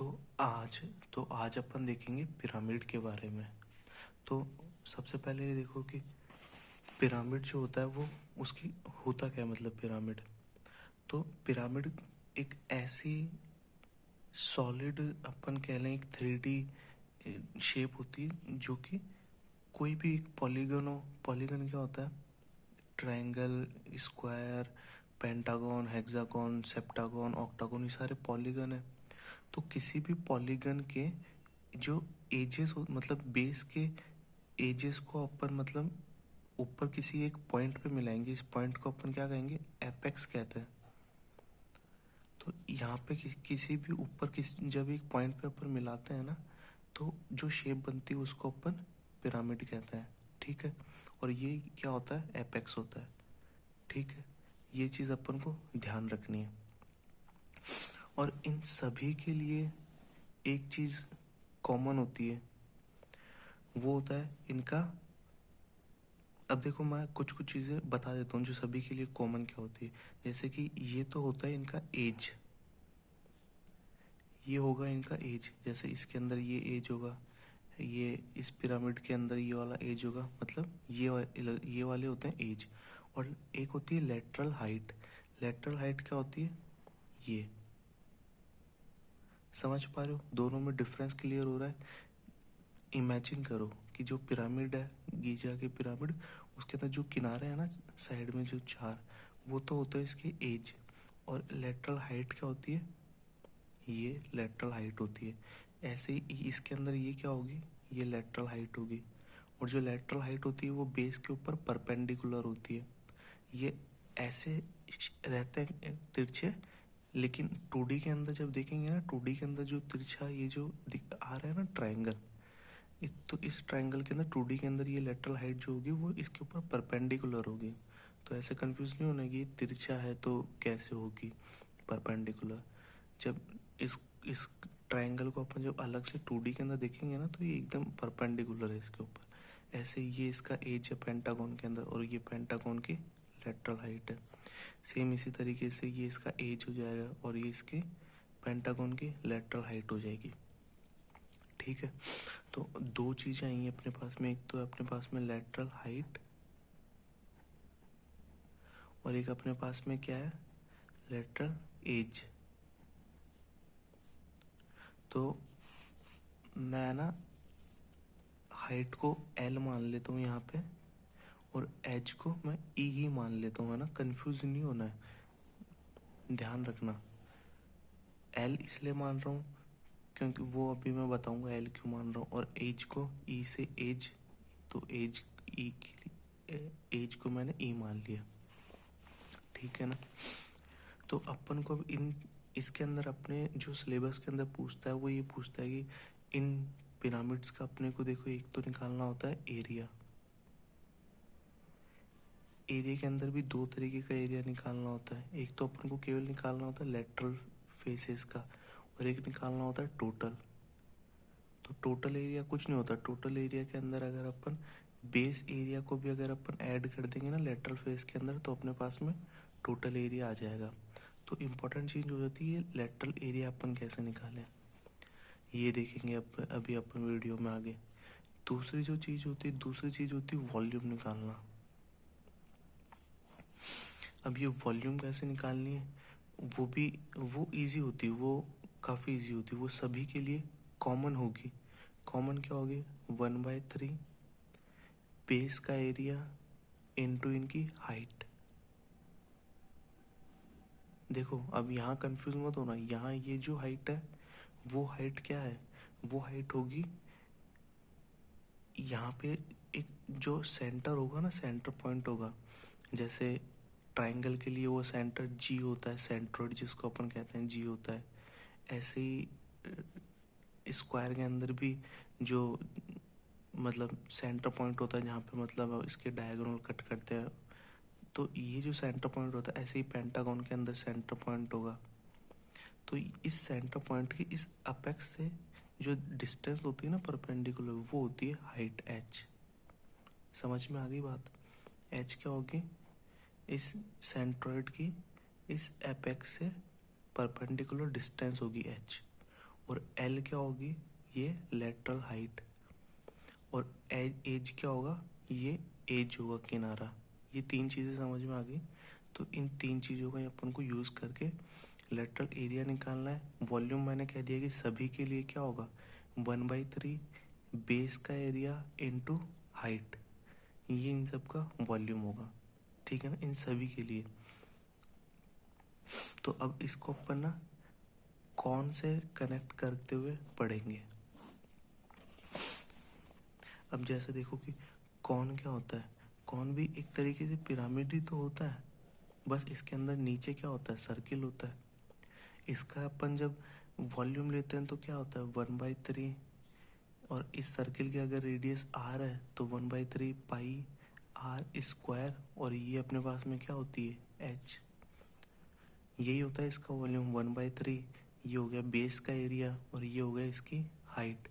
तो आज तो आज अपन देखेंगे पिरामिड के बारे में। तो सबसे पहले ये देखो कि पिरामिड जो होता है वो उसकी होता क्या है, मतलब पिरामिड। तो पिरामिड एक ऐसी सॉलिड, अपन कह लें एक 3D शेप होती है, जो कि कोई भी एक पॉलीगन हो। पॉलीगन क्या होता है? Triangle, square, pentagon, hexagon, septagon, octagon, ये सारे पॉलीगन है। तो किसी भी पॉलीगन के जो एजेस हो, मतलब बेस के एजेस को अपन मतलब ऊपर किसी एक पॉइंट पे मिलाएंगे। इस पॉइंट को अपन क्या कहेंगे? एपेक्स कहते हैं। तो यहाँ पे किसी भी ऊपर जब एक पॉइंट पे अपन मिलाते हैं ना, तो जो शेप बनती है उसको अपन पिरामिड कहते हैं। ठीक है। और ये क्या होता है? एपेक्स होता है। ठीक है। ये चीज़ अपन को ध्यान रखनी है। और इन सभी के लिए एक चीज़ कॉमन होती है, वो होता है इनका। अब देखो, मैं कुछ कुछ चीज़ें बता देता हूँ जो सभी के लिए कॉमन क्या होती है। जैसे कि ये तो होता है इनका एज, ये होगा इनका एज। जैसे इसके अंदर ये एज होगा, ये इस पिरामिड के अंदर ये वाला एज होगा, मतलब ये वाले होते हैं एज। और एक होती है लेटरल हाइट। लेटरल हाइट क्या होती है? ये समझ पा रहे हो? दोनों में डिफरेंस क्लियर हो रहा है? इमेजिन करो कि जो पिरामिड है, गीजा के पिरामिड, उसके अंदर जो किनारे हैं ना, साइड में जो चार, वो तो होता है इसकी एज। और लेटरल हाइट क्या होती है? ये लेटरल हाइट होती है। ऐसे ही इसके अंदर ये क्या होगी? ये लेटरल हाइट होगी। और जो लेटरल हाइट होती है वो बेस के ऊपर परपेंडिकुलर होती है। ये ऐसे रहते हैं तिरछे। लेकिन 2D के अंदर जब देखेंगे ना, 2D के अंदर जो तिरछा ये जो आ रहा है ना ट्रायंगल, इस ट्रायंगल के अंदर 2D के अंदर ये लेटरल हाइट जो होगी वो इसके ऊपर परपेंडिकुलर होगी। तो ऐसे कंफ्यूज नहीं होना कि ये तिरछा है तो कैसे होगी परपेंडिकुलर। जब इस ट्रायंगल को अपन जब अलग से 2D के अंदर देखेंगे ना, तो ये एकदम परपेंडिकुलर है इसके ऊपर। ऐसे ये इसका एज है पेंटागन के अंदर, और ये पेंटागन की लेटरल हाइट है। सेम इसी तरीके से ये इसका एज हो जाएगा और ये इसके पेंटागन की लेटरल हाइट हो जाएगी। ठीक है। तो दो चीज़ें आई हैं अपने पास में। एक तो अपने पास में लेटरल हाइट, और एक अपने पास में क्या है? Lateral edge. तो मैं ना हाइट को एल मान लेता हूँ यहाँ पे, और एज को मैं ई ही मान लेता हूँ, है ना? कंफ्यूज नहीं होना है, ध्यान रखना। एल इसलिए मान रहा हूँ क्योंकि वो अभी मैं बताऊँगा एल क्यों मान रहा हूँ। और एज को ई से एज, तो एज ई की एज को मैंने ई मान लिया। ठीक है ना? तो अपन को अब इसके अंदर अपने जो सिलेबस के अंदर पूछता है वो ये पूछता है कि इन पिरामिड्स का अपने को देखो, एक तो निकालना होता है एरिया। एरिया के अंदर भी दो तरीके का एरिया निकालना होता है। एक तो अपन को केवल निकालना होता है लेटरल फेसेस का, और एक निकालना होता है टोटल। तो टोटल एरिया कुछ नहीं होता। टोटल एरिया के अंदर अगर अपन बेस एरिया को भी अगर अपन ऐड कर देंगे ना लेटरल फेस के अंदर, तो अपने पास में टोटल एरिया आ जाएगा। तो इम्पोर्टेंट चीज़ हो जाती है लेटरल एरिया अपन कैसे निकालें, ये देखेंगे अभी अपन वीडियो में आगे। दूसरी चीज़ होती है वॉल्यूम निकालना। अब ये वॉल्यूम कैसे निकालनी है, वो इजी होती है, वो काफ़ी इजी होती है, वो सभी के लिए कॉमन होगी। कॉमन क्या होगी? 1/3 बेस का एरिया इनटू इनकी हाइट। देखो अब यहाँ कंफ्यूज मत होना, यहाँ ये जो हाइट है वो हाइट क्या है? वो हाइट होगी यहाँ पे एक जो सेंटर होगा ना, सेंटर पॉइंट होगा। जैसे ट्रायंगल के लिए वो सेंटर जी होता है, सेंट्रोइड जिसको अपन कहते हैं जी होता है। ऐसे ही स्क्वायर के अंदर भी जो मतलब सेंटर पॉइंट होता है, जहाँ पे मतलब इसके डायगोनल कट करते हैं, तो ये जो सेंटर पॉइंट होता है, ऐसे ही पेंटागन के अंदर सेंटर पॉइंट होगा। तो इस सेंटर पॉइंट की इस अपेक्स से जो डिस्टेंस होती है ना परपेंडिकुलर, वो होती है हाइट एच। समझ में आ गई बात? एच क्या होगी? इस सेंट्रॉइड की इस एपेक्स से परपेंडिकुलर डिस्टेंस होगी एच। और एल क्या होगी, ये लेटरल हाइट, और एज क्या होगा, ये एज होगा किनारा। ये तीन चीज़ें समझ में आ गई। तो इन तीन चीज़ों का अपन को यूज़ करके लेटरल एरिया निकालना है। वॉल्यूम मैंने कह दिया कि सभी के लिए क्या होगा, 1/3 बेस का एरिया इंटू हाइट, ये इन सब का वॉल्यूम होगा। ठीक है ना, इन सभी के लिए। तो अब इसको अपन ना कौन से कनेक्ट करते हुए पढ़ेंगे। अब जैसे देखो कि कौन क्या होता है, कौन भी एक तरीके से पिरामिड ही तो होता है, बस इसके अंदर नीचे क्या होता है, सर्किल होता है। इसका अपन जब वॉल्यूम लेते हैं तो क्या होता है, 1/3, और इस सर्किल की अगर रेडियस आर है तो 1/3 पाई आर स्क्वायर, और ये अपने पास में क्या होती है, एच। यही होता है इसका वॉल्यूम 1/3। ये हो गया बेस का एरिया और ये हो गया इसकी हाइट।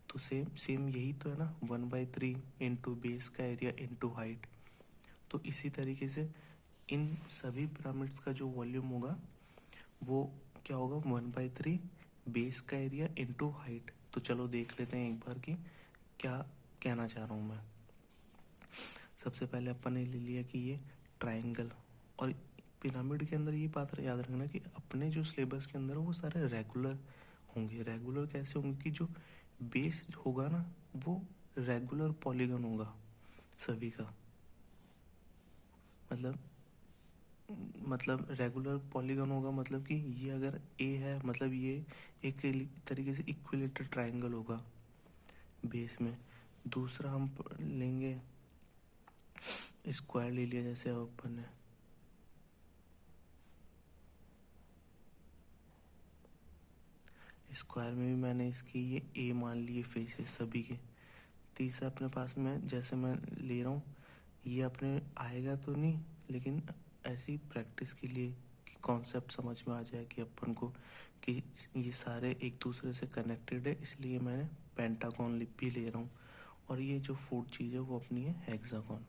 तो सेम सेम यही तो है ना, 1/3 इंटू बेस का एरिया इंटू हाइट। तो इसी तरीके से इन सभी पिरामिड्स का जो वॉल्यूम होगा वो क्या होगा, 1/3 बेस का एरिया इंटू हाइट। तो चलो देख लेते हैं एक बार कि क्या कहना चाह रहा हूँ मैं। सबसे पहले अपन ने ले लिया कि ये ट्रायंगल, और पिरामिड के अंदर ये बात याद रखना कि अपने जो सिलेबस के अंदर वो सारे रेगुलर होंगे। रेगुलर कैसे होंगे कि जो बेस होगा ना वो रेगुलर पॉलीगन होगा सभी का। मतलब रेगुलर पॉलीगन होगा, मतलब कि ये अगर ए है मतलब ये एक तरीके से इक्विलेटरल ट्रायंगल होगा बेस में। दूसरा हम लेंगे स्क्वायर, ले लिया जैसे अब अपन ने, स्क्वायर में भी मैंने इसकी ये ए मान लिए फेसेस सभी के। तीसरा अपने पास में जैसे मैं ले रहा हूँ, ये अपने आएगा तो नहीं, लेकिन ऐसी प्रैक्टिस के लिए कि कॉन्सेप्ट समझ में आ जाए कि अपन को कि ये सारे एक दूसरे से कनेक्टेड है, इसलिए मैं पेंटागन भी ले रहा हूँ। और ये जो फोर्थ चीज़ है वो अपनी है हेक्सागन।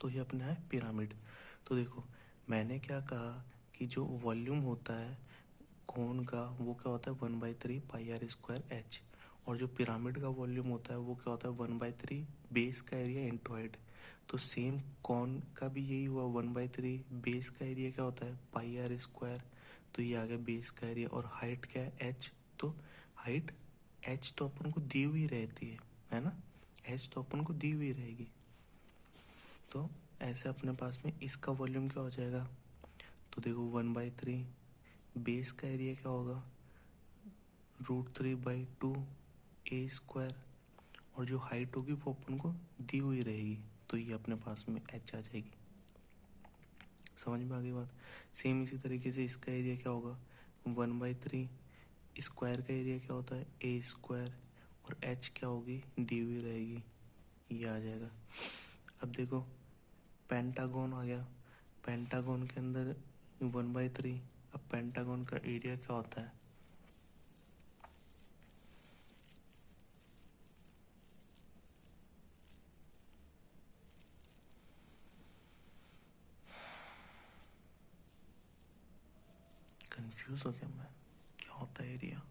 तो ये अपना है पिरामिड। तो देखो मैंने क्या कहा कि जो वॉल्यूम होता है कोन का वो क्या होता है, 1/3 पाई आर स्क्वायर एच। और जो पिरामिड का वॉल्यूम होता है वो क्या होता है, 1/3 बेस का एरिया इंटू हाइट। तो सेम कॉन का भी यही हुआ, 1/3 बेस का एरिया क्या होता है, पाई आर स्क्वायर। तो ये आ गया बेस का एरिया, और हाइट क्या है, एच। तो हाइट एच तो अपन को दी हुई रहती है ना, एच तो अपन को दी हुई रहेगी। तो ऐसे अपने पास में इसका वॉल्यूम क्या हो जाएगा, तो देखो 1/3 बेस का एरिया क्या होगा, √3/2 ए स्क्वायर, और जो हाइट होगी वो अपन को दी हुई रहेगी। तो ये अपने पास में एच आ जाएगी। समझ में आ गई बात। सेम इसी तरीके से इसका एरिया क्या होगा, 1/3 स्क्वायर का एरिया क्या होता है, ए स्क्वायर, और एच क्या होगी, दी हुई रहेगी, ये आ जाएगा। अब देखो पेंटागन आ गया, पेंटागन के अंदर 1/3। अब पेंटागन का एरिया क्या होता है, कंफ्यूज हो गया मैं, क्या होता है एरिया।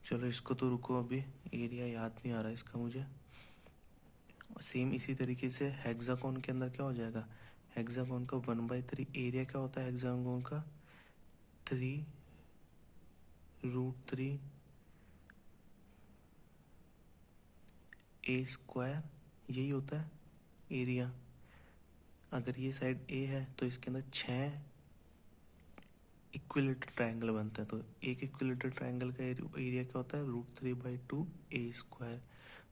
चलो इसको तो रुको, अभी एरिया याद नहीं आ रहा इसका मुझे। सेम इसी तरीके से हेक्सागोन के अंदर क्या हो जाएगा, हेक्सागोन का 1/3 एरिया क्या होता है हेक्सागोन का, 3√3 ए स्क्वायर, यही होता है एरिया। अगर ये साइड ए है तो इसके अंदर 6 इक्विलेटरल ट्रायंगल बनता है। तो एक इक्विलेटरल ट्रायंगल का एरिया क्या होता है, √3/2 ए स्क्वायर।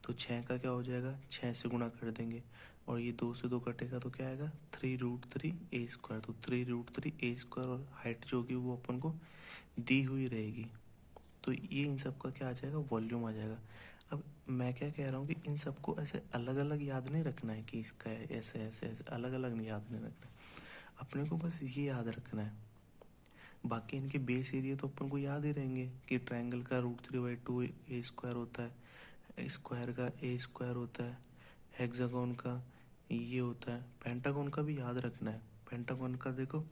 तो 6 का क्या हो जाएगा, 6 से गुणा कर देंगे, और ये 2 से 2 कटेगा तो क्या आएगा, 3√3 ए स्क्वायर। तो 3√3 ए स्क्वायर, और हाइट जो होगी वो अपन को दी हुई रहेगी। तो ये इन सब का क्या आ जाएगा, वॉल्यूम आ जाएगा। अब मैं क्या कह रहा हूँ कि इन सबको ऐसे अलग अलग याद नहीं रखना है कि इसका ऐसे ऐसे ऐसे अलग अलग नहीं याद नहीं रखना है। अपने को बस ये याद रखना है, बाकी इनके बेस एरिया तो अपन को याद ही रहेंगे कि ट्रायंगल का √3/2 ए स्क्वायर होता है, स्क्वायर का ए स्क्वायर होता है, हेक्सागोन का ये होता है, पेंटागोन का भी याद रखना है। पेंटागोन का देखो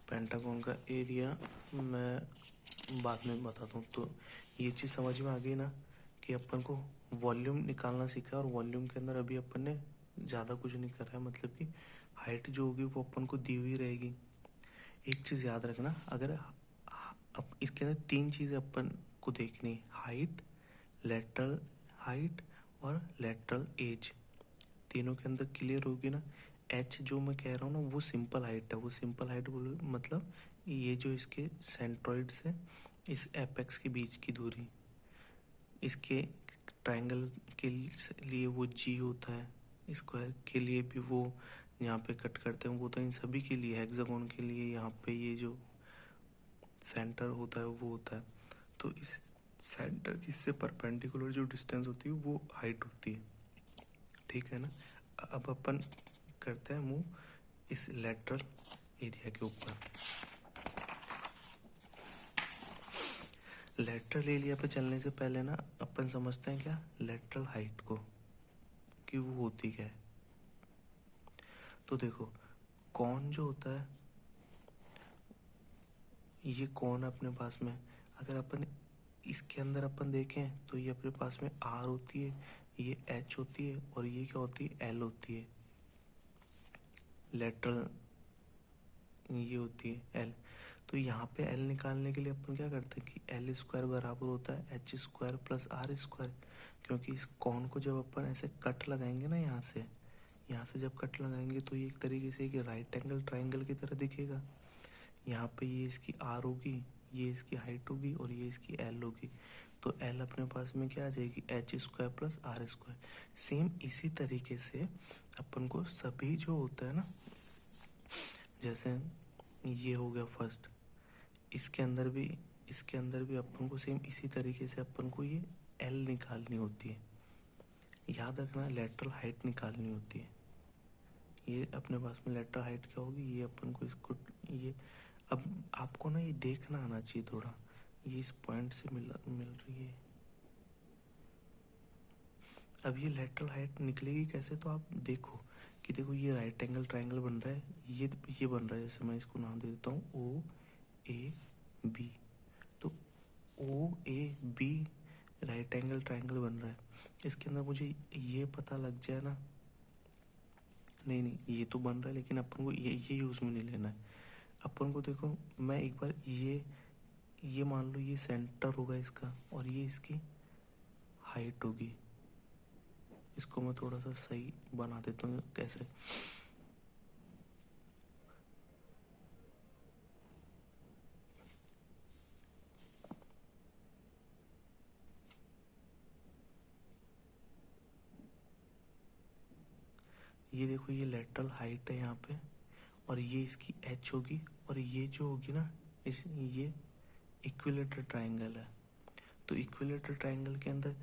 पेंटागन का एरिया मैं बाद में बताता हूँ। तो ये चीज़ समझ में आ गई ना कि अपन को वॉल्यूम निकालना सीखा है, और वॉल्यूम के अंदर अभी अपन ने ज़्यादा कुछ नहीं करा है, मतलब कि हाइट जो होगी वो अपन को दी हुई रहेगी। एक चीज़ याद रखना, अगर अब इसके अंदर 3 चीज़ें अपन को देखनी, हाइट, लेटरल हाइट और लेटरल एज, तीनों के अंदर क्लियर होगी ना। एच जो मैं कह रहा हूँ ना वो सिंपल हाइट है, वो सिंपल हाइट बोल मतलब ये जो इसके सेंट्रॉइड से इस एपेक्स के बीच की दूरी, इसके ट्रायंगल के लिए वो जी होता है, स्क्वायर के लिए भी वो यहाँ पे कट करते हैं वो, तो इन सभी के लिए हेक्सागोन के लिए यहाँ पे ये जो सेंटर होता है वो होता है। तो इस सेंटर इससे परपेंडिकुलर जो डिस्टेंस होती है वो हाइट होती है, ठीक है ना। अब अपन करते हैं मूव इस लेटरल एरिया के ऊपर। लेटरल एरिया पे चलने से पहले ना अपन समझते हैं क्या लेटरल हाइट को, कि वो होती क्या है। तो देखो कौन जो होता है, ये कौन है अपने पास में, अगर अपन इसके अंदर अपन देखें तो ये अपने पास में आर होती है, ये एच होती है और ये क्या होती है एल होती है। लेटरल ये होती है एल। तो यहाँ पे एल निकालने के लिए अपन क्या करते हैं कि एल स्क्वायर बराबर होता है H square plus R square, क्योंकि इस कॉन को जब अपन ऐसे कट लगाएंगे ना यहाँ से जब कट लगाएंगे तो ये एक तरीके से एक राइट एंगल ट्राइंगल की तरह दिखेगा। यहाँ पे ये इसकी आर होगी, ये इसकी हाइट होगी और ये इसकी एल होगी। तो एल अपने पास में क्या आ जाएगी H square plus R square. Same इसी तरीके से अपन को सभी जो होता है ना, जैसे ये हो गया फर्स्ट, इसके अंदर भी अपन को सेम इसी तरीके से अपन को ये एल निकालनी होती है। याद रखना लेटरल हाइट निकालनी होती है। ये अपने पास में लेटरल हाइट क्या होगी, ये अपन को इसको ये, अब आपको ना ये देखना आना चाहिए थोड़ा, ये इस पॉइंट से मिल रही है। अब ये लेटरल हाइट निकलेगी कैसे, तो आप देखो कि देखो ये राइट एंगल ट्रायंगल बन रहा है, ये बन रहा है, जैसे मैं इसको नाम दे देता हूँ ओ ए बी। तो O A B right angle triangle बन रहा है, इसके अंदर मुझे ये पता लग जाए ना, नहीं ये तो बन रहा है लेकिन अपन को ये यूज़ में नहीं लेना है। अपन को देखो मैं एक बार ये मान लो ये सेंटर होगा इसका और ये इसकी हाइट होगी। इसको मैं थोड़ा सा सही बना देता हूँ कैसे, ये देखो ये लेटरल हाइट है यहाँ पे, और ये इसकी एच होगी, और ये जो होगी ना ये इक्विलेटरल ट्रायंगल है। तो इक्विलेटरल ट्रायंगल के अंदर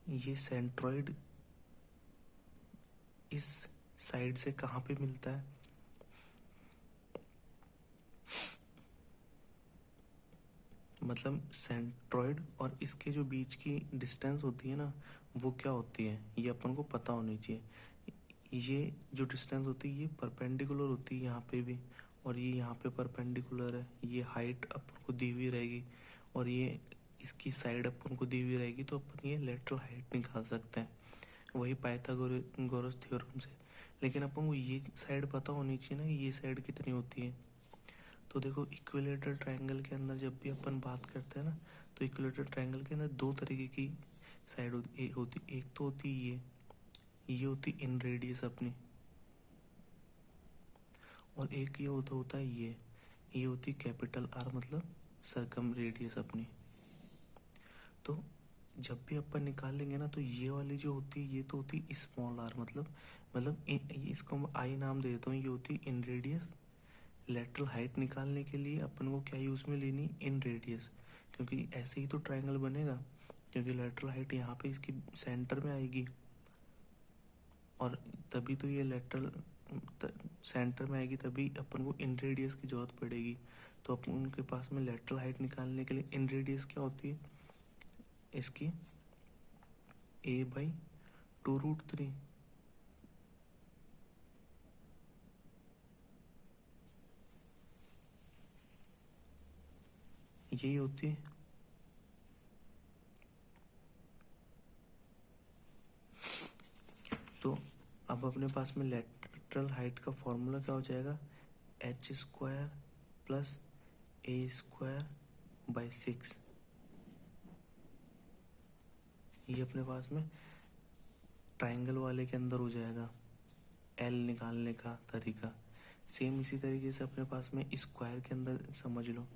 ये सेंट्रॉइड इस साइड से कहाँ पे मिलता है, मतलब सेंट्रॉइड और इसके जो बीच की डिस्टेंस होती है ना वो क्या होती है, ये अपन को पता होनी चाहिए। ये जो डिस्टेंस होती है ये परपेंडिकुलर होती है यहाँ पे भी, और ये यहाँ पे परपेंडिकुलर है। ये हाइट अपन को दी हुई रहेगी, और ये इसकी साइड अपन को दी हुई रहेगी, तो अपन ये लेटरल हाइट निकाल सकते हैं वही पाइथागोरस थ्योरम से। लेकिन अपन को ये साइड पता होनी चाहिए ना कि ये साइड कितनी होती है। तो देखो इक्विलेटरल ट्रायंगल के अंदर जब भी अपन बात करते हैं ना, तो इक्विलेटरल ट्रायंगल के अंदर दो तरीके की साइड होती। एक तो होती ये होती इन रेडियस अपनी, और एक ये होता है ये होती कैपिटल आर मतलब सरकम रेडियस अपनी। तो जब भी अपन निकालेंगे ना तो ये वाली जो होती है ये तो होती स्मॉल आर, मतलब इसको मैं आई नाम दे देता हूँ। ये होती इन रेडियस। लेटरल हाइट निकालने के लिए अपन को क्या यूज़ में लेनी, इन रेडियस, क्योंकि ऐसे ही तो ट्रायंगल बनेगा, क्योंकि लेटरल हाइट यहाँ पे इसकी सेंटर में आएगी, और तभी तो ये लेटरल सेंटर में आएगी, तभी अपन को इन रेडियस की जरूरत पड़ेगी। तो अपन उनके पास में लेटरल हाइट निकालने के लिए इन रेडियस क्या होती है इसकी, a/2√3। यही होती है। तो अब अपने पास में लेटरल हाइट का फॉर्मूला क्या हो जाएगा, h² + a²/6। ये अपने पास में ट्रायंगल वाले के अंदर हो जाएगा एल निकालने का तरीका। सेम इसी तरीके से अपने पास में स्क्वायर के अंदर समझ लो।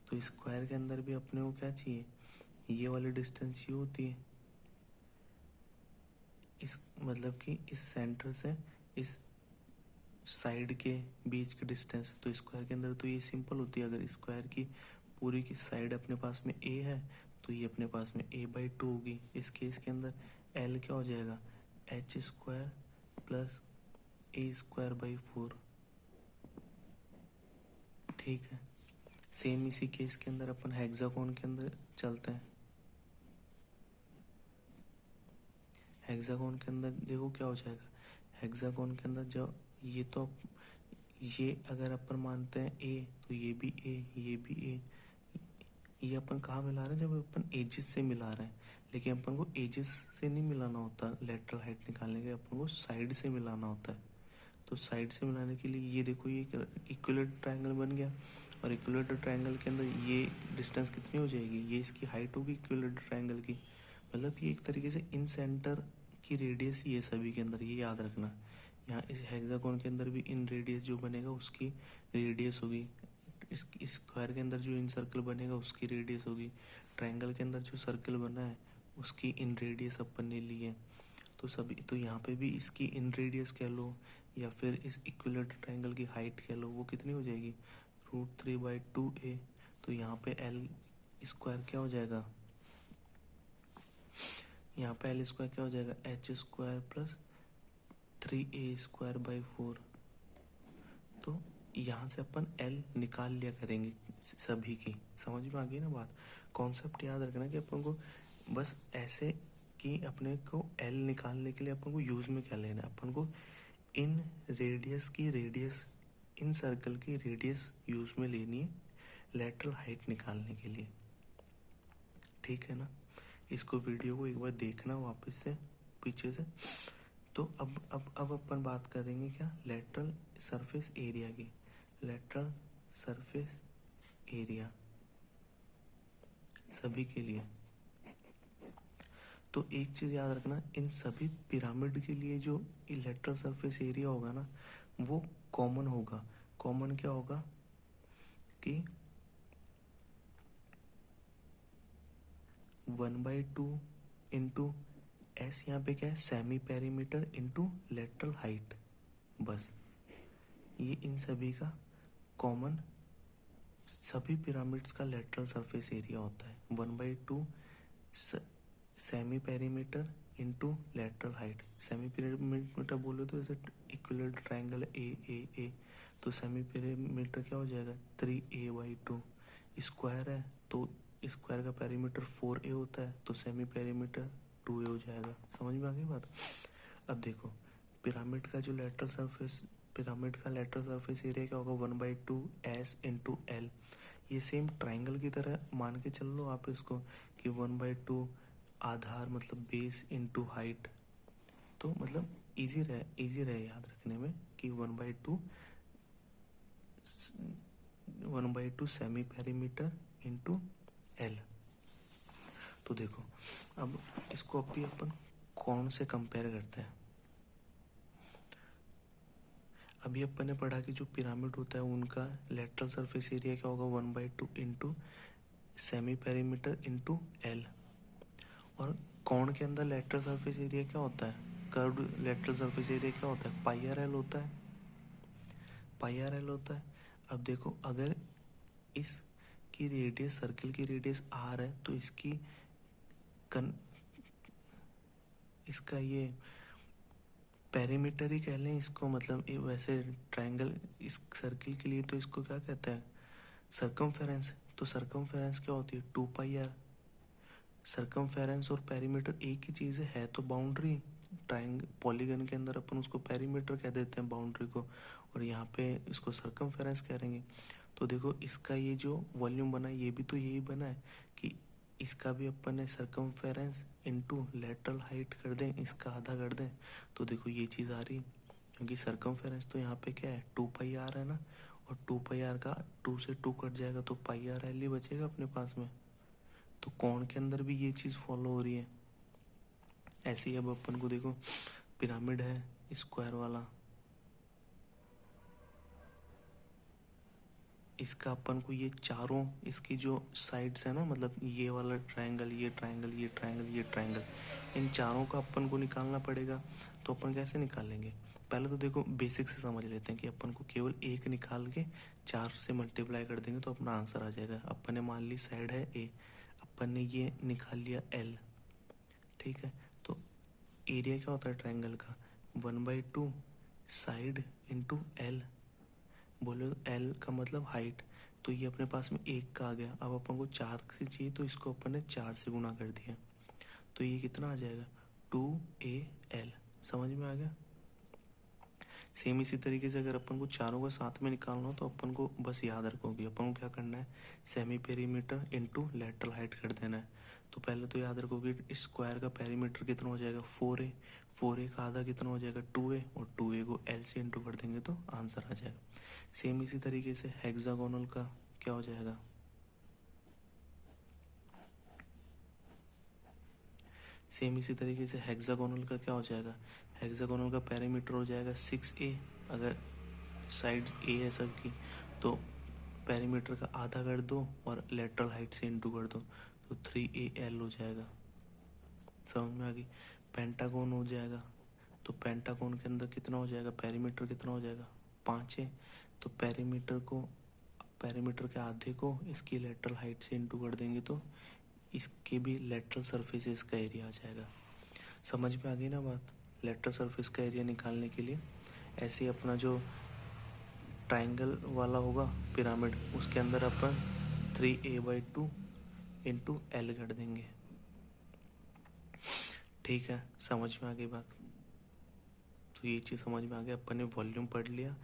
तो स्क्वायर के अंदर भी अपने को क्या चाहिए, ये वाली डिस्टेंस ये होती है, इस मतलब कि इस सेंटर से इस साइड के बीच की डिस्टेंस। तो स्क्वायर के अंदर तो ये सिंपल होती है। अगर स्क्वायर की पूरी की साइड अपने पास में a है तो ये अपने पास में a/2 होगी। इस केस के अंदर l क्या हो जाएगा, h² + a²/4। ठीक है। सेम इसी केस के अंदर अपन हेक्सागोन के अंदर चलते हैं। हेक्सागोन के अंदर देखो क्या हो जाएगा, हेक्सागोन के अंदर जब ये अगर अपन मानते हैं a तो ये भी a, ये भी a। ये अपन कहाँ मिला रहे हैं, जब अपन एजिस से मिला रहे हैं। लेकिन अपन को एजिस से नहीं मिलाना होता लेटरल हाइट निकालने के, अपन को साइड से मिलाना होता है। तो साइड से मिलाने के लिए ये देखो ये इक्विलेटरल ट्रायंगल बन गया, और इक्विलेटरल ट्रायंगल के अंदर ये डिस्टेंस कितनी हो जाएगी, ये इसकी हाइट होगी इक्विलेटरल ट्रायंगल की। मतलब ये एक तरीके से इन सेंटर की रेडियस ही है सभी के अंदर, ये याद रखना। यहाँ इस हेक्सागोन के अंदर भी इन रेडियस जो बनेगा उसकी रेडियस होगी, इस स्क्वायर के अंदर जो इन सर्कल बनेगा उसकी रेडियस होगी, ट्रायंगल के अंदर जो सर्कल बना है उसकी इन रेडियस अपन ने ली है। तो सभी तो यहाँ पे भी इसकी इन रेडियस कह लो या फिर इस इक्विलेटरल ट्रायंगल की हाइट कह लो, वो कितनी हो जाएगी, √3/2a। तो यहाँ पे l² क्या हो जाएगा, यहाँ पे l² क्या हो जाएगा, h² + 3a²/4। तो यहाँ से अपन l निकाल लिया करेंगे सभी की। समझ में आ गई ना बात। कॉन्सेप्ट याद रखना कि अपन को बस ऐसे कि अपने को l निकालने के लिए अपन को यूज में क्या लेना है, अपन को इन रेडियस की रेडियस, इन सर्कल की रेडियस यूज में लेनी है लेटरल हाइट निकालने के लिए। ठीक है ना। इसको वीडियो को एक बार देखना वापस से पीछे से। तो अब अपन बात करेंगे क्या, लेटरल सरफेस एरिया की। लेटरल सरफेस एरिया सभी के लिए। तो एक चीज़ याद रखना, इन सभी पिरामिड के लिए जो लेटरल सरफेस एरिया होगा ना वो कॉमन होगा। कॉमन क्या होगा कि 1/2 इंटू s, यहाँ पे क्या है semi perimeter into lateral height. बस ये इन सभी का कॉमन, सभी पिरामिड्स का लेटरल सरफेस एरिया होता है 1/2 semi perimeter into lateral height. Semi perimeter बोले तो जैसे इक्विलेटरल ट्रायंगल है ए, तो सेमी पेरीमीटर क्या हो जाएगा 3a/2। स्क्वायर है तो स्क्वायर का पेरीमीटर 4a होता है, तो सेमी पेरीमीटर 2a हो जाएगा। समझ में आ गई बात। अब देखो पिरामिड का जो लेटरल सरफेस, पिरामिड का लेटरल सरफेस एरिया क्या होगा 1/2 S इंटू एल। ये सेम ट्राइंगल की तरह मान के चल लो आप इसको कि 1/2 आधार मतलब बेस इंटू हाइट। तो मतलब इजी रहे याद रखने में कि 1/2 सेमी पेरीमीटर इंटू एल। तो देखो अब इसको अभी अपन कौन से कंपेयर करते हैं। अभी अपन ने पढ़ा कि जो पिरामिड होता है उनका लेटरल सरफेस एरिया क्या होगा 1/2 into semi perimeter into L. और कौन के अंदर लेटरल सरफेस एरिया क्या होता है, कर्व्ड लेटरल सरफेस एरिया क्या होता है, पाई आर एल होता है, पाई आर एल होता है। अब देखो अगर इसकी रेडियस, सर्किल की रेडियस आर है तो इसका ये पेरीमीटर ही कह लें इसको, मतलब ये वैसे ट्रायंगल इस सर्किल के लिए तो इसको क्या कहते हैं सरकमफेरेंस। तो सरकमफेरेंस क्या होती है 2πr। सरकमफेरेंस और पेरीमीटर एक ही चीज़ है तो बाउंड्री। ट्रायंगल पॉलीगन के अंदर अपन उसको पेरीमीटर कह देते हैं बाउंड्री को, और यहाँ पे इसको सरकमफेरेंस कहेंगे। तो देखो इसका ये जो वॉल्यूम बना है ये भी तो यही बना है कि इसका भी अपन ने सरकमफेरेंस इनटू लेटरल हाइट कर दें, इसका आधा कर दें, तो देखो ये चीज़ आ रही। क्योंकि सरकमफेरेंस तो यहाँ पे क्या है 2πr है ना, और 2πr का 2 से 2 कट जाएगा तो πr ही बचेगा अपने पास में। तो कोण के अंदर भी ये चीज़ फॉलो हो रही है। ऐसे ही अब अपन को देखो पिरामिड है स्क्वायर वाला, इसका अपन को ये चारों इसकी जो साइड्स है ना, मतलब ये वाला ट्रायंगल, ये ट्रायंगल, ये ट्रायंगल, ये ट्रायंगल, इन चारों का अपन को निकालना पड़ेगा। तो अपन कैसे निकालेंगे, पहले तो देखो बेसिक से समझ लेते हैं कि अपन को केवल एक निकाल के 4 से मल्टीप्लाई कर देंगे तो अपना आंसर आ जाएगा। अपन ने मान ली साइड है ए, अपन ने ये निकाल लिया एल, ठीक है। तो एरिया क्या होता है ट्रायंगल का 1/2 साइड इंटू एल। बोले एल का मतलब हाइट, तो ये अपने पास में एक का आ गया। अब अपन को 4 से चाहिए तो इसको अपन ने 4 से गुना कर दिया, तो ये कितना आ जाएगा 2al। समझ में आ गया। सेम इसी तरीके से अगर अपन को चारों को साथ में निकालना हो तो अपन को बस याद रखोगे अपन को क्या करना है semi perimeter into lateral height कर देना है। तो पहले तो याद रखोगे स्क्वायर का पेरीमीटर कितना हो जाएगा 4a, 4a का आधा कितना हो जाएगा 2a, और 2a को l से इंटू कर देंगे तो आंसर आ जाएगा। सेम इसी तरीके से हेक्सागोनल का क्या हो जाएगा, सेम इसी तरीके से हेक्सागोनल का क्या हो जाएगा, हेक्सागोनल का पेरीमीटर हो जाएगा 6a। अगर साइड ए है सबकी तो पेरीमीटर का आधा कर दो और लेटरल हाइट से इंटू कर दो तो 3al हो जाएगा। समझ में आ गई। पेंटागोन हो जाएगा, तो पेंटागोन के अंदर कितना हो जाएगा, पेरीमीटर कितना हो जाएगा 5a। तो पेरीमीटर के आधे को इसकी लेटरल हाइट से इंटू कर देंगे तो इसके भी लेटरल सरफेसेस का एरिया आ जाएगा। समझ में आ गई ना बात। लेटरल सरफेस का एरिया निकालने के लिए ऐसे ही अपना जो ट्रायंगल वाला होगा पिरामिड उसके अंदर अपन 3a/2 इंटू एल कर देंगे। ठीक है, समझ में आ गई बात। तो ये चीज़ समझ में आ गया। अपन ने वॉल्यूम पढ़ लिया,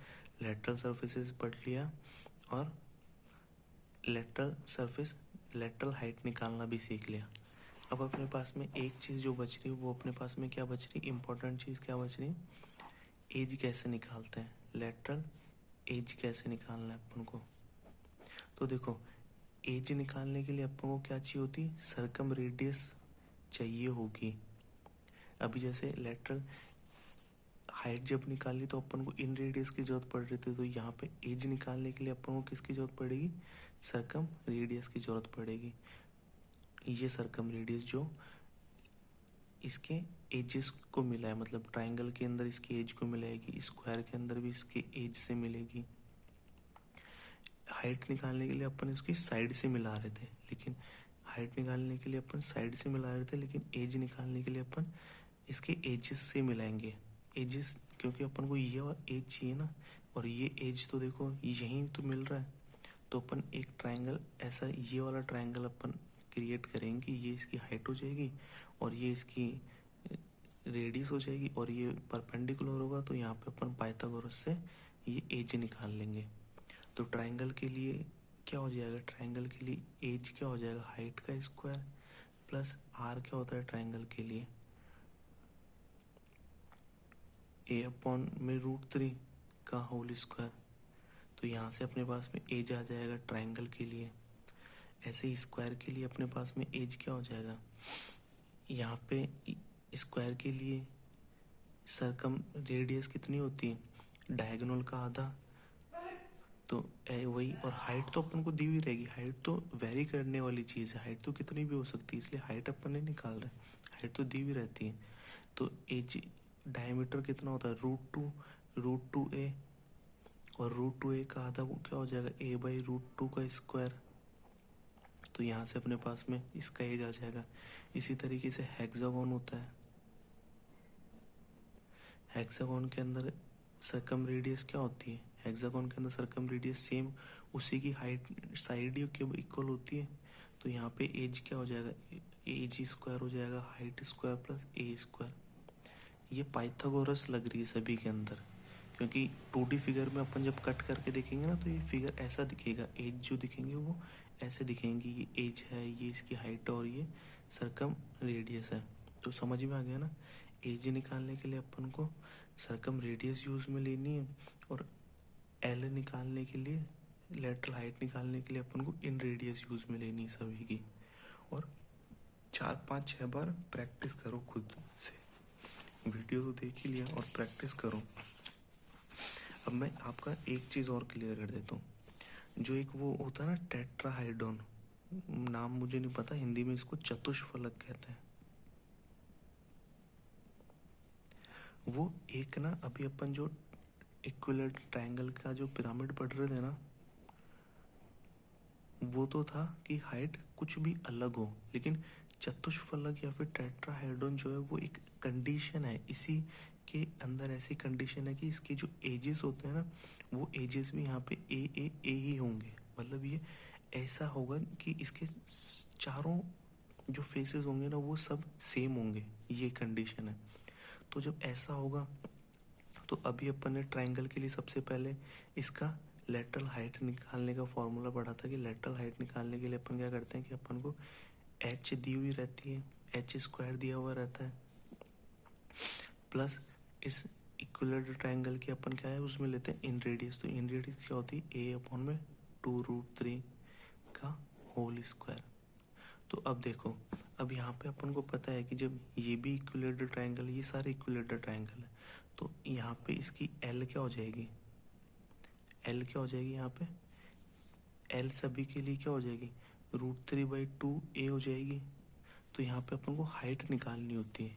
लेटरल सरफेसेस पढ़ लिया, और लेटरल हाइट निकालना भी सीख लिया। अब अपने पास में एक चीज़ जो बच रही है वो अपने पास में क्या बच रही, इंपॉर्टेंट चीज़ क्या बच रही, एज कैसे निकालते हैं, लेटरल एज कैसे निकालना है अपन को। तो देखो एज निकालने के लिए अपन को क्या चाहिए होती, सर्कम रेडियस चाहिए होगी। अभी जैसे लेटरल हाइट जब निकाली तो अपन को इन रेडियस की जरूरत पड़ रही थी, तो यहाँ पे एज निकालने के लिए अपन को किसकी जरूरत पड़ेगी, सर्कम रेडियस की जरूरत पड़ेगी। ये सर्कम रेडियस जो इसके एजेस को मिला है, मतलब ट्राइंगल के अंदर इसकी एज को मिलाएगी, स्क्वायर के अंदर भी इसके एज से मिलेगी। हाइट निकालने के लिए अपन इसकी साइड से मिला रहे थे, लेकिन हाइट निकालने के लिए अपन साइड से मिला रहे थे, लेकिन एज निकालने के लिए अपन इसके एजेस से मिलाएंगे। एजेस क्योंकि अपन को ये और एज चाहिए ना, और ये एज तो देखो यहीं तो मिल रहा है, तो अपन एक ट्रायंगल ऐसा ये वाला ट्रायंगल अपन क्रिएट करेंगे। ये इसकी हाइट हो जाएगी और ये इसकी रेडियस हो जाएगी और ये परपेंडिकुलर होगा, तो यहाँ पे अपन पाइथागोरस से ये एज निकाल लेंगे। तो ट्रायंगल के लिए क्या हो जाएगा, ट्रायंगल के लिए एज क्या हो जाएगा, हाइट का स्क्वायर प्लस आर क्या होता है ट्रायंगल के लिए, ए अपॉन में √3 का होल स्क्वायर। तो यहाँ से अपने पास में एज आ जाएगा ट्रायंगल के लिए। ऐसे ही स्क्वायर के लिए अपने पास में एज क्या हो जाएगा, यहाँ पे स्क्वायर के लिए सरकम रेडियस कितनी होती है, डायगोनल का आधा, तो वही। और हाइट तो अपन को दी हुई रहेगी, हाइट तो वेरी करने वाली चीज़ है, हाइट तो कितनी भी हो सकती है, इसलिए हाइट अपन नहीं निकाल रहे, हाइट तो दी हुई रहती है। तो एज डायमीटर कितना होता है √2a, और √2a का आधा वो क्या हो जाएगा a/√2 का स्क्वायर। तो यहाँ से अपने पास में इसका एज आ जाएगा। इसी तरीके से हेक्सागोन होता है, हेक्सागोन के अंदर सरकम रेडियस क्या होती है, हेक्सागोन के अंदर सरकम रेडियस सेम उसी की हाइट साइड के इक्वल होती है। तो यहाँ पे एज क्या हो जाएगा, एज स्क्वायर हो जाएगा हाइट स्क्वायर प्लस ए स्क्वायर। ये पाइथागोरस लग रही है सभी के अंदर, क्योंकि 2D फिगर में अपन जब कट करके देखेंगे ना, तो ये फिगर ऐसा दिखेगा, एज जो दिखेंगे वो ऐसे दिखेंगे, ये एज है, ये इसकी हाइट है और ये सरकम रेडियस है। तो समझ में आ गया ना। एज निकालने के लिए अपन को सरकम रेडियस यूज में लेनी है, और एल निकालने के लिए, लेटरल हाइट निकालने के लिए अपन को इन रेडियस यूज में लेनी है सभी की। और 4-5-6 बार प्रैक्टिस करो खुद से, वीडियो तो देख ही लिया और प्रैक्टिस करो। अब मैं आपका एक चीज़ और क्लियर कर देता हूँ, जो एक वो होता है ना टेट्राहाइड्रॉन, नाम मुझे नहीं पता, हिंदी में इसको चतुष्फलक कहते हैं। वो एक ना अभी अपन जो इक्विलेटरल ट्रायंगल का जो पिरामिड पढ़ रहे थे ना, वो तो था कि हाइट कुछ भी अलग हो, लेकिन चतुष्फलक या फिर टेट्राहाइड्रॉन जो है वो एक कंडीशन है, इसी के अंदर ऐसी कंडीशन है कि इसके जो एजेस होते हैं ना, वो एजेस भी यहाँ पे ए ही होंगे। मतलब ये ऐसा होगा कि इसके चारों जो फेसेस होंगे ना वो सब सेम होंगे, ये कंडीशन है। तो जब ऐसा होगा तो अभी अपन ने ट्रायंगल के लिए सबसे पहले इसका लेटरल हाइट निकालने का फॉर्मूला पढ़ा था कि लेटरल हाइट निकालने के लिए अपन क्या करते हैं कि अपन को एच दी हुई रहती है, एच स्क्वायर दिया हुआ रहता है, प्लस इस इक्विलेटरल ट्रायंगल की अपन क्या है उसमें लेते हैं इन रेडियस। तो इन रेडियस क्या होती है a/2√3 का होल स्क्वायर। तो अब देखो, अब यहाँ पे अपन को पता है कि जब ये भी इक्विलेटरल ट्रायंगल, ये सारे इक्विलेटरल ट्रायंगल है, तो यहाँ पे इसकी एल क्या हो जाएगी, एल क्या हो जाएगी, यहाँ पे एल सभी के लिए क्या हो जाएगी √3/2a हो जाएगी। तो यहाँ पे अपन को हाइट निकालनी होती है,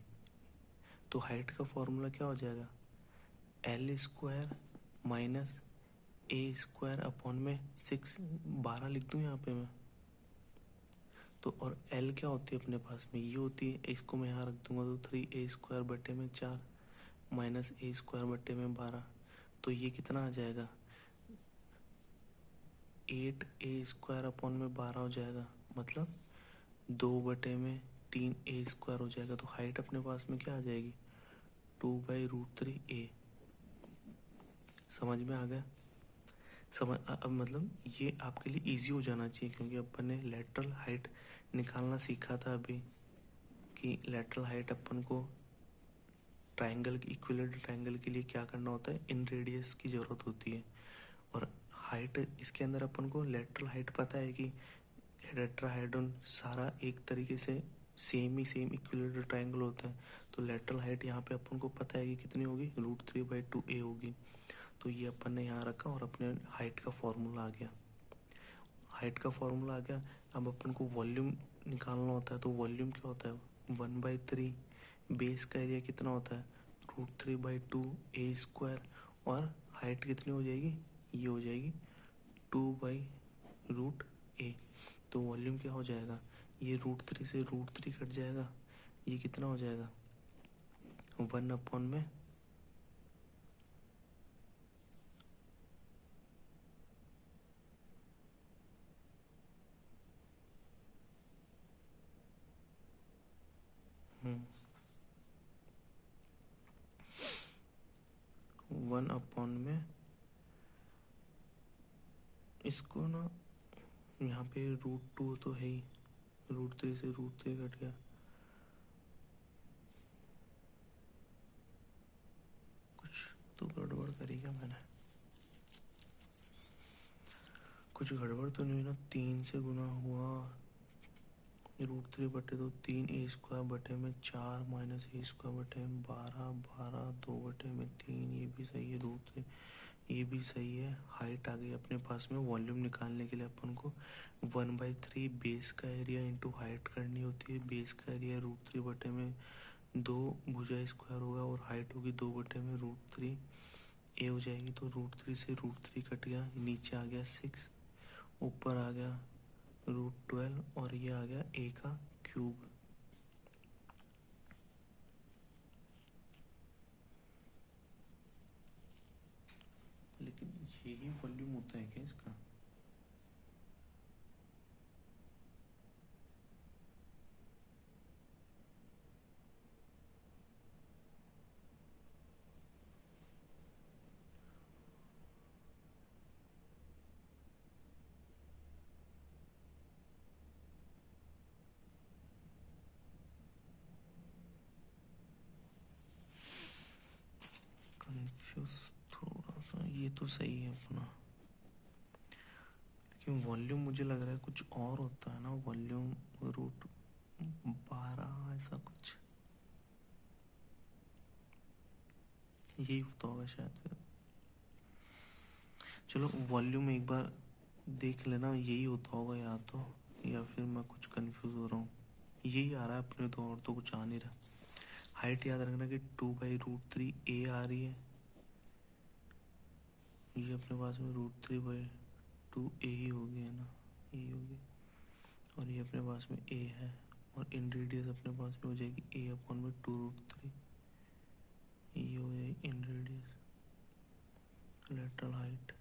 तो हाइट का फॉर्मूला क्या हो जाएगा, एल स्क्वायर माइनस ए स्क्वायर अपॉन में 12 लिख दूँ यहाँ पे मैं। तो और एल क्या होती है अपने पास में, ये होती है, इसको मैं यहाँ रख दूंगा तो 3a² / 4 माइनस a² / 12। तो ये कितना आ जाएगा 8a² अपॉन में 12 हो जाएगा, मतलब 2/3a² हो जाएगा। तो हाइट अपने पास में क्या आ जाएगी 2/√3a। समझ में आ गया, समझ अब मतलब ये आपके लिए इजी हो जाना चाहिए, क्योंकि अपन ने लेटरल हाइट निकालना सीखा था अभी, कि लेटरल हाइट अपन को ट्रायंगल इक्विलेटरल ट्रायंगल के लिए क्या करना होता है, इन रेडियस की ज़रूरत होती है। और हाइट इसके अंदर अपन को लेटरल हाइट पता है कि टेट्राहाइड्रॉन सारा एक तरीके से सेम इक्विलेटरल ट्रायंगल होता है। तो लेटरल हाइट यहाँ पे अपन को पता है कि कितनी होगी √3/2a होगी। तो ये अपन ने यहाँ रखा और अपने हाइट का फॉर्मूला आ गया, हाइट का फॉर्मूला आ गया। अब अपन को वॉल्यूम निकालना होता है, तो वॉल्यूम क्या होता है 1/3 बेस का एरिया कितना होता है, √3/2 a², और हाइट कितनी हो जाएगी, ये हो जाएगी 2/√a। तो वॉल्यूम क्या हो जाएगा, ये √3 से √3 कट जाएगा, ये कितना हो जाएगा 1 में हम्म 1 में इसको ना, यहाँ पे √2 तो है ही, √3 से √3 कट गया, कुछ तो गड़बड़ करी क्या मैंने, कुछ गड़बड़ तो नहीं ना। 3 से गुना हुआ √3/2, 3a² माइनस a²/12, 2/3, ये भी सही है, √3 ये भी सही है। हाइट आ गई अपने पास में। वॉल्यूम निकालने के लिए अपन को 1/3 बेस का एरिया इंटू हाइट करनी होती है। बेस का एरिया √3/2 भुजा स्क्वायर होगा, और हाइट होगी 2/√3 ए हो जाएगी। तो √3 से √3 कट गया, नीचे आ गया 6, ऊपर आ गया √12, और ये आ गया ए का क्यूब। लेकिन यही वॉल्यूम होता है क्या इसका? कंफ्यूज थोड़ा सा, ये तो सही है अपना, लेकिन वॉल्यूम मुझे लग रहा है कुछ और होता है ना, वॉल्यूम √12 ऐसा कुछ, यही होता होगा शायद फिर। चलो वॉल्यूम एक बार देख लेना, यही होता होगा या तो, या फिर मैं कुछ कंफ्यूज हो रहा हूँ। यही आ रहा है अपने तो, और तो कुछ आ नहीं रहा। हाइट याद रखना कि 2/√3 ए आ रही है, ये अपने पास में √3/2 ए ही हो गया ना, ये होगी, और ये अपने पास में ए है, और इन रेडियस अपने पास में हो जाएगी a/2√3, ये हो जाएगी इन रेडियस, लेटरल हाइट।